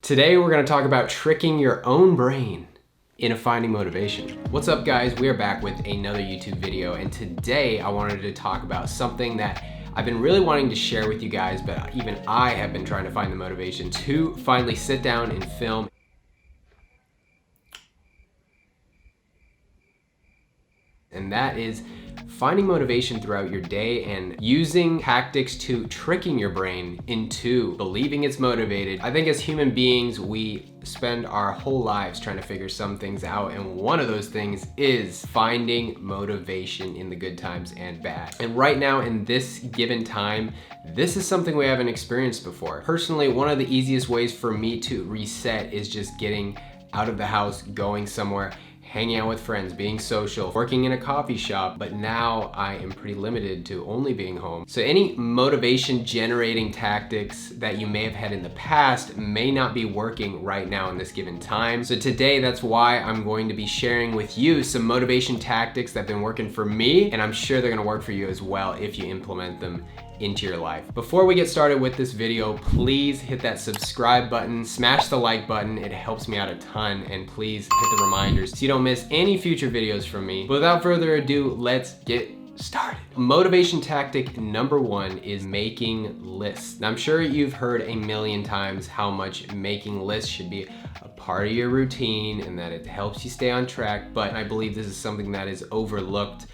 Today we're going to talk about tricking your own brain into finding motivation. What's up guys, we are back with another YouTube video, and today I wanted to talk about something that I've been really wanting to share with you guys, but even I have been trying to find the motivation to finally sit down and film. And that is finding motivation throughout your day and using tactics to tricking your brain into believing it's motivated. I think as human beings, we spend our whole lives trying to figure some things out, and one of those things is finding motivation in the good times and bad. And right now in this given time, this is something we haven't experienced before. Personally, one of the easiest ways for me to reset is just getting out of the house, going somewhere, hanging out with friends, being social, working in a coffee shop, but now I am pretty limited to only being home. So any motivation generating tactics that you may have had in the past may not be working right now in this given time. So today, that's why I'm going to be sharing with you some motivation tactics that have been working for me, and I'm sure they're gonna work for you as well if you implement them into your life. Before we get started with this video, please hit that subscribe button, smash the like button, it helps me out a ton, and please hit the reminders so you don't miss any future videos from me. But without further ado, let's get started. Motivation tactic number one is making lists. Now, I'm sure you've heard a million times how much making lists should be a part of your routine and that it helps you stay on track, but I believe this is something that is overlooked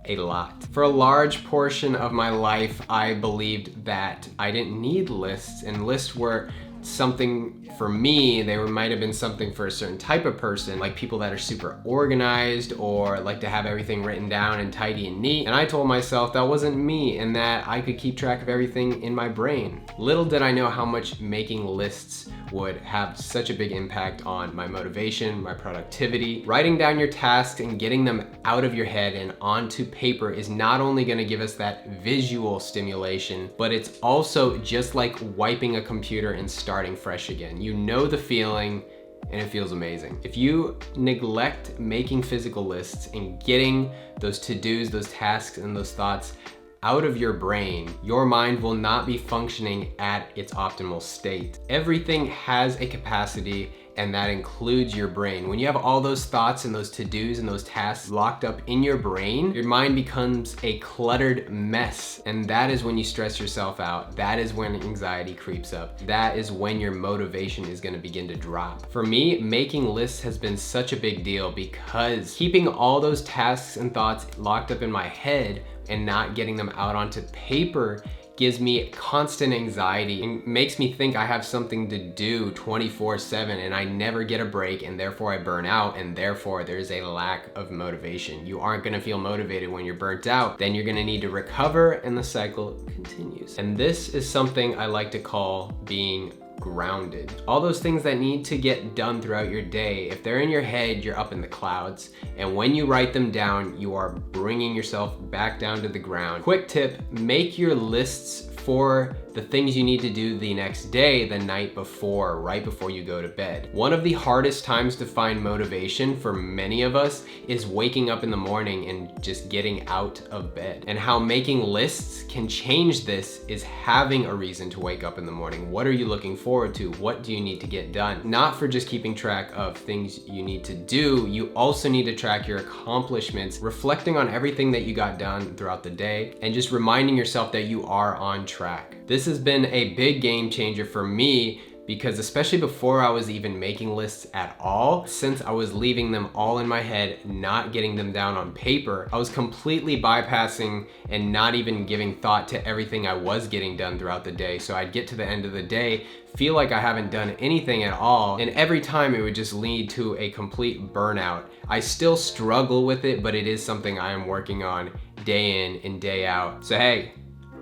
a lot. For a large portion of my life, I believed that I didn't need lists, and lists were something for me. They might have been something for a certain type of person, like people that are super organized or like to have everything written down and tidy and neat. And I told myself that wasn't me and that I could keep track of everything in my brain. Little did I know how much making lists would have such a big impact on my motivation, my productivity. Writing down your tasks and getting them out of your head and onto paper is not only going to give us that visual stimulation, but it's also just like wiping a computer and starting fresh again. You know the feeling, and it feels amazing. If you neglect making physical lists and getting those to-dos, those tasks, and those thoughts out of your brain, your mind will not be functioning at its optimal state. Everything has a capacity, and that includes your brain. When you have all those thoughts and those to-dos and those tasks locked up in your brain, your mind becomes a cluttered mess. And that is when you stress yourself out. That is when anxiety creeps up. That is when your motivation is gonna begin to drop. For me, making lists has been such a big deal because keeping all those tasks and thoughts locked up in my head and not getting them out onto paper gives me constant anxiety and makes me think I have something to do 24/7 and I never get a break, and therefore I burn out, and therefore there's a lack of motivation. You aren't gonna feel motivated when you're burnt out. Then you're gonna need to recover and the cycle continues. And this is something I like to call being grounded. All those things that need to get done throughout your day, if they're in your head, you're up in the clouds. And when you write them down, you are bringing yourself back down to the ground. Quick tip, make your lists for the things you need to do the next day the night before, right before you go to bed. One of the hardest times to find motivation for many of us is waking up in the morning and just getting out of bed. And how making lists can change this is having a reason to wake up in the morning. What are you looking forward to? What do you need to get done? Not for just keeping track of things you need to do, you also need to track your accomplishments, reflecting on everything that you got done throughout the day, and just reminding yourself that you are on track. This has been a big game changer for me because especially before I was even making lists at all, since I was leaving them all in my head, not getting them down on paper, I was completely bypassing and not even giving thought to everything I was getting done throughout the day. So I'd get to the end of the day, feel like I haven't done anything at all, and every time it would just lead to a complete burnout. I still struggle with it, but it is something I am working on day in and day out. So hey,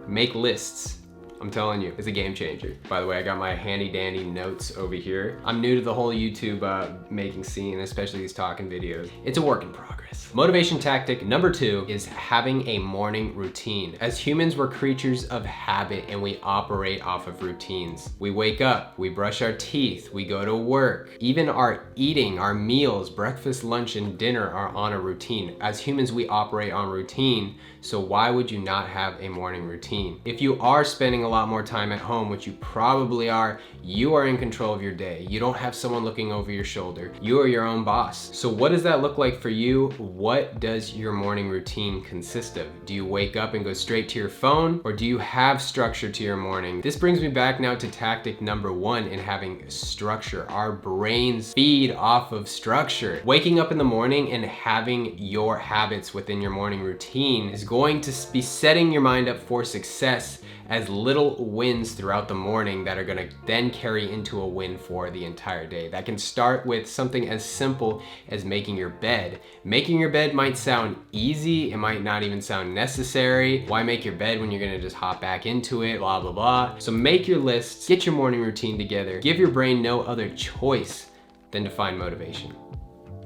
make lists. I'm telling you, it's a game changer. By the way, I got my handy dandy notes over here. I'm new to the whole YouTube making scene, especially these talking videos. It's a work in progress. Yes. Motivation tactic number 2 is having a morning routine. As humans, we're creatures of habit and we operate off of routines. We wake up, we brush our teeth, we go to work. Even our eating, our meals, breakfast, lunch, and dinner are on a routine. As humans, we operate on routine, so why would you not have a morning routine? If you are spending a lot more time at home, which you probably are, you are in control of your day. You don't have someone looking over your shoulder. You are your own boss. So what does that look like for you? What does your morning routine consist of? Do you wake up and go straight to your phone, or do you have structure to your morning? This brings me back now to tactic number 1 in having structure. Our brains feed off of structure. Waking up in the morning and having your habits within your morning routine is going to be setting your mind up for success as little wins throughout the morning that are gonna then carry into a win for the entire day. That can start with something as simple as making your bed. Making your bed might sound easy, it might not even sound necessary. Why make your bed when you're gonna just hop back into it, blah, blah, blah. So make your lists, get your morning routine together, give your brain no other choice than to find motivation.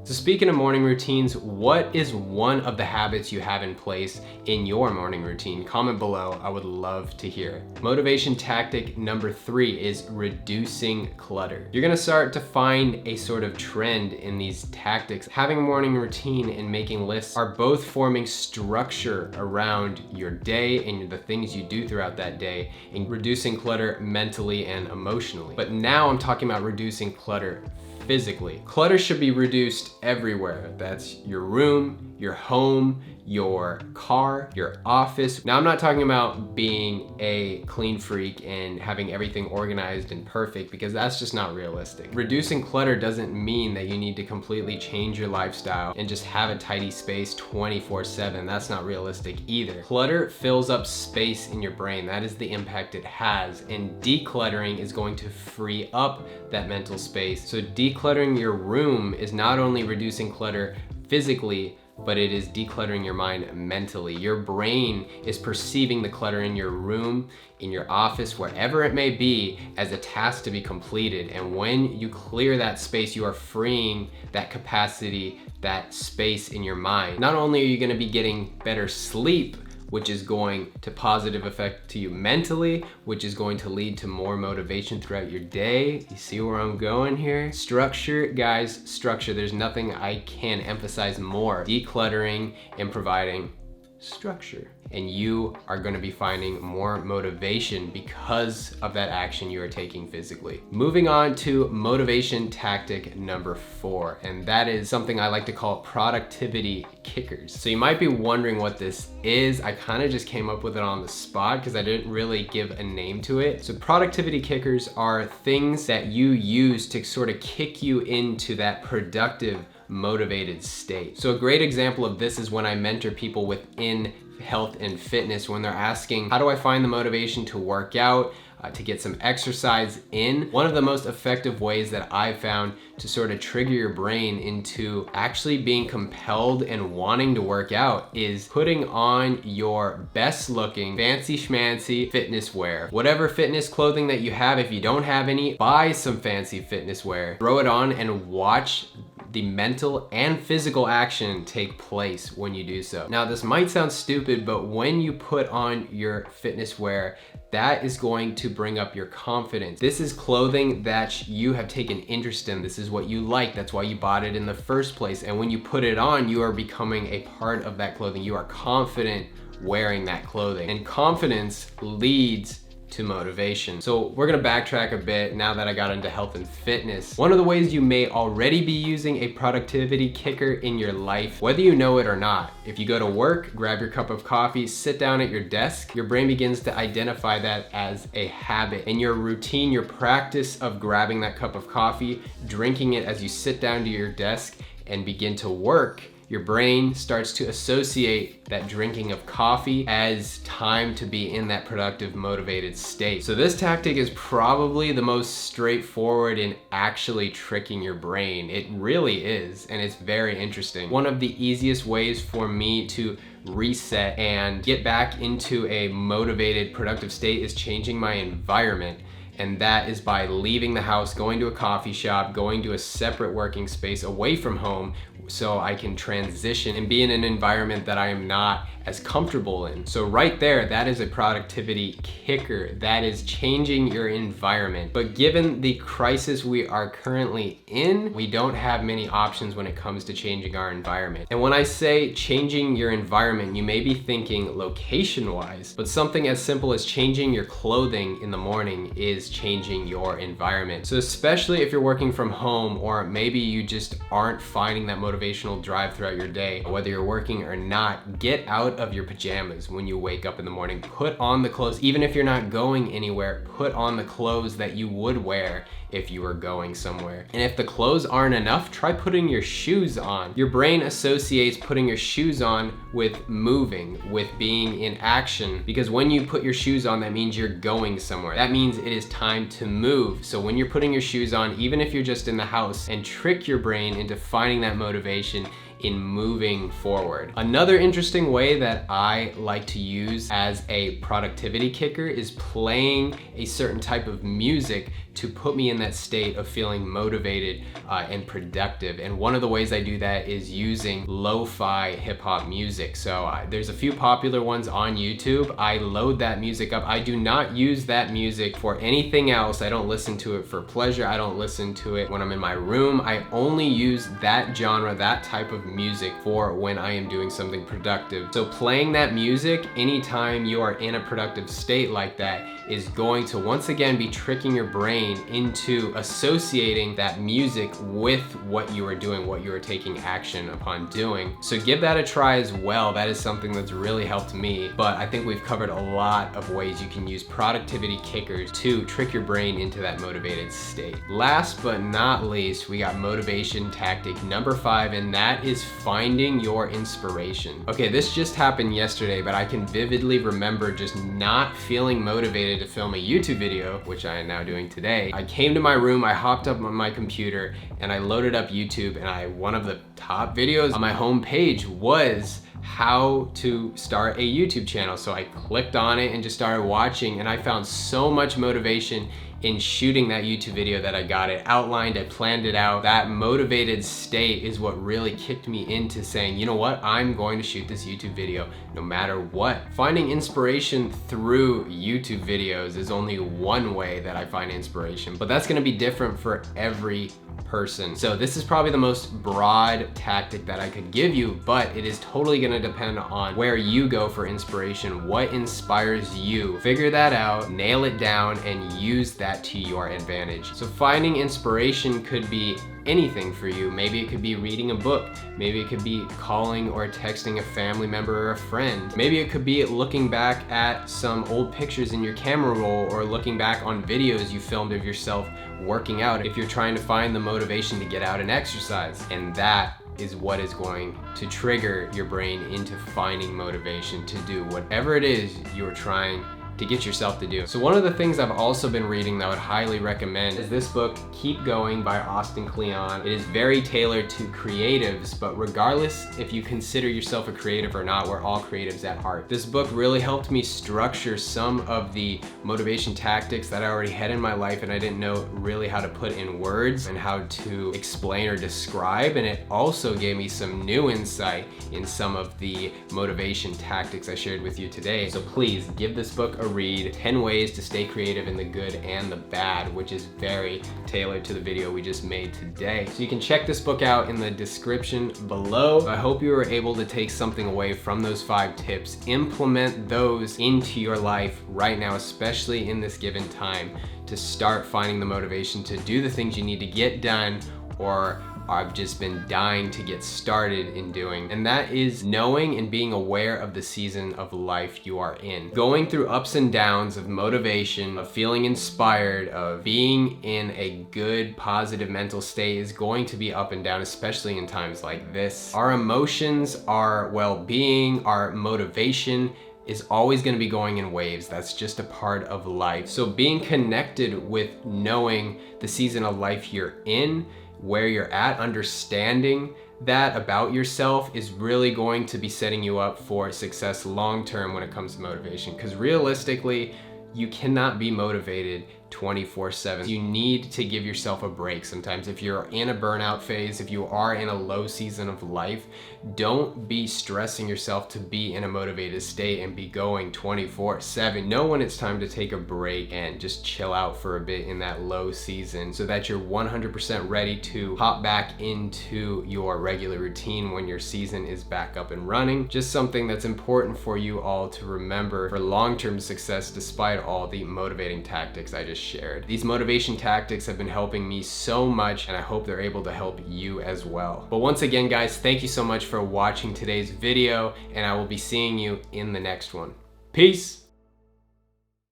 So speaking of morning routines, what is one of the habits you have in place in your morning routine? Comment below, I would love to hear. Motivation tactic number 3 is reducing clutter. You're gonna start to find a sort of trend in these tactics. Having a morning routine and making lists are both forming structure around your day and the things you do throughout that day, and reducing clutter mentally and emotionally. But now I'm talking about reducing clutter physically. Clutter should be reduced everywhere. That's your room, your home, your car, your office. Now I'm not talking about being a clean freak and having everything organized and perfect, because that's just not realistic. Reducing clutter doesn't mean that you need to completely change your lifestyle and just have a tidy space 24/7. That's not realistic either. Clutter fills up space in your brain. That is the impact it has. And decluttering is going to free up that mental space. So decluttering your room is not only reducing clutter physically, but it is decluttering your mind mentally. Your brain is perceiving the clutter in your room, in your office, wherever it may be, as a task to be completed. And when you clear that space, you are freeing that capacity, that space in your mind. Not only are you gonna be getting better sleep, which is going to positive effect to you mentally, which is going to lead to more motivation throughout your day. You see where I'm going here? Structure, guys, structure. There's nothing I can emphasize more. Decluttering and providing structure. And you are gonna be finding more motivation because of that action you are taking physically. Moving on to motivation tactic number 4, and that is something I like to call productivity kickers. So you might be wondering what this is. I kind of just came up with it on the spot because I didn't really give a name to it. So productivity kickers are things that you use to sort of kick you into that productive, motivated state. So a great example of this is when I mentor people within health and fitness, when they're asking, how do I find the motivation to work out, to get some exercise in? One of the most effective ways that I've found to sort of trigger your brain into actually being compelled and wanting to work out is putting on your best looking, fancy schmancy fitness wear. Whatever fitness clothing that you have, if you don't have any, buy some fancy fitness wear, throw it on and watch the mental and physical action take place when you do so. Now, this might sound stupid, but when you put on your fitness wear, that is going to bring up your confidence. This is clothing that you have taken interest in. This is what you like. That's why you bought it in the first place. And when you put it on, you are becoming a part of that clothing. You are confident wearing that clothing. And confidence leads to motivation. So we're gonna backtrack a bit now that I got into health and fitness. One of the ways you may already be using a productivity kicker in your life, whether you know it or not, if you go to work, grab your cup of coffee, sit down at your desk, your brain begins to identify that as a habit. And your routine, your practice of grabbing that cup of coffee, drinking it as you sit down to your desk and begin to work, your brain starts to associate that drinking of coffee as time to be in that productive, motivated state. So this tactic is probably the most straightforward in actually tricking your brain. It really is, and it's very interesting. One of the easiest ways for me to reset and get back into a motivated, productive state is changing my environment. And that is by leaving the house, going to a coffee shop, going to a separate working space away from home, so I can transition and be in an environment that I am not as comfortable in. So right there, that is a productivity kicker. That is changing your environment. But given the crisis we are currently in, we don't have many options when it comes to changing our environment. And when I say changing your environment, you may be thinking location-wise, but something as simple as changing your clothing in the morning is changing your environment. So especially if you're working from home, or maybe you just aren't finding that motivational drive throughout your day, whether you're working or not, get out of your pajamas when you wake up in the morning. Put on the clothes, even if you're not going anywhere, put on the clothes that you would wear if you were going somewhere. And if the clothes aren't enough, try putting your shoes on. Your brain associates putting your shoes on with moving, with being in action, because when you put your shoes on, that means you're going somewhere. That means it is time to move. So when you're putting your shoes on, even if you're just in the house, and trick your brain into finding that motivation in moving forward. Another interesting way that I like to use as a productivity kicker is playing a certain type of music to put me in that state of feeling motivated and productive. And one of the ways I do that is using lo-fi hip hop music. So there's a few popular ones on YouTube. I load that music up. I do not use that music for anything else. I don't listen to it for pleasure. I don't listen to it when I'm in my room. I only use that genre, that type of music for when I am doing something productive. So playing that music anytime you are in a productive state like that is going to once again be tricking your brain into associating that music with what you are doing, what you are taking action upon doing. So give that a try as well. That is something that's really helped me, but I think we've covered a lot of ways you can use productivity kickers to trick your brain into that motivated state. Last but not least, we got motivation tactic number 5, and that is finding your inspiration. Okay, this just happened yesterday, but I can vividly remember just not feeling motivated to film a YouTube video, which I am now doing today. I came to my room, I hopped up on my computer, and I loaded up YouTube, and one of the top videos on my home page was how to start a YouTube channel. So I clicked on it and just started watching, and I found so much motivation in shooting that YouTube video that I got it outlined, I planned it out. That motivated state is what really kicked me into saying, you know what, I'm going to shoot this YouTube video no matter what. Finding inspiration through YouTube videos is only one way that I find inspiration, but that's gonna be different for every person. So this is probably the most broad tactic that I could give you, but it is totally gonna depend on where you go for inspiration, what inspires you. Figure that out, nail it down, and use that to your advantage. So finding inspiration could be anything for you. Maybe it could be reading a book. Maybe it could be calling or texting a family member or a friend. Maybe it could be looking back at some old pictures in your camera roll, or looking back on videos you filmed of yourself working out if you're trying to find the motivation to get out and exercise. And that is what is going to trigger your brain into finding motivation to do whatever it is you're trying to get yourself to do. So one of the things I've also been reading that I would highly recommend is this book, Keep Going by Austin Kleon. It is very tailored to creatives, but regardless if you consider yourself a creative or not, we're all creatives at heart. This book really helped me structure some of the motivation tactics that I already had in my life and I didn't know really how to put in words and how to explain or describe. And it also gave me some new insight in some of the motivation tactics I shared with you today. So please give this book a read. 10 ways to stay creative in the good and the bad, which is very tailored to the video we just made today. So you can check this book out in the description below. I hope you were able to take something away from those 5 tips, implement those into your life right now, especially in this given time, to start finding the motivation to do the things you need to get done or I've just been dying to get started in doing. And that is knowing and being aware of the season of life you are in. Going through ups and downs of motivation, of feeling inspired, of being in a good, positive mental state is going to be up and down, especially in times like this. Our emotions, our well-being, our motivation is always going to be going in waves. That's just a part of life. So being connected with knowing the season of life you're in, where you're at, understanding that about yourself is really going to be setting you up for success long term when it comes to motivation. Because realistically, you cannot be motivated 24/7. You need to give yourself a break sometimes. If you're in a burnout phase, if you are in a low season of life, don't be stressing yourself to be in a motivated state and be going 24/7. Know when it's time to take a break and just chill out for a bit in that low season so that you're 100% ready to hop back into your regular routine when your season is back up and running. Just something that's important for you all to remember for long-term success despite all the motivating tactics I just shared. These motivation tactics have been helping me so much, and I hope they're able to help you as well. But once again, guys, thank you so much for watching today's video, and I will be seeing you in the next one. Peace.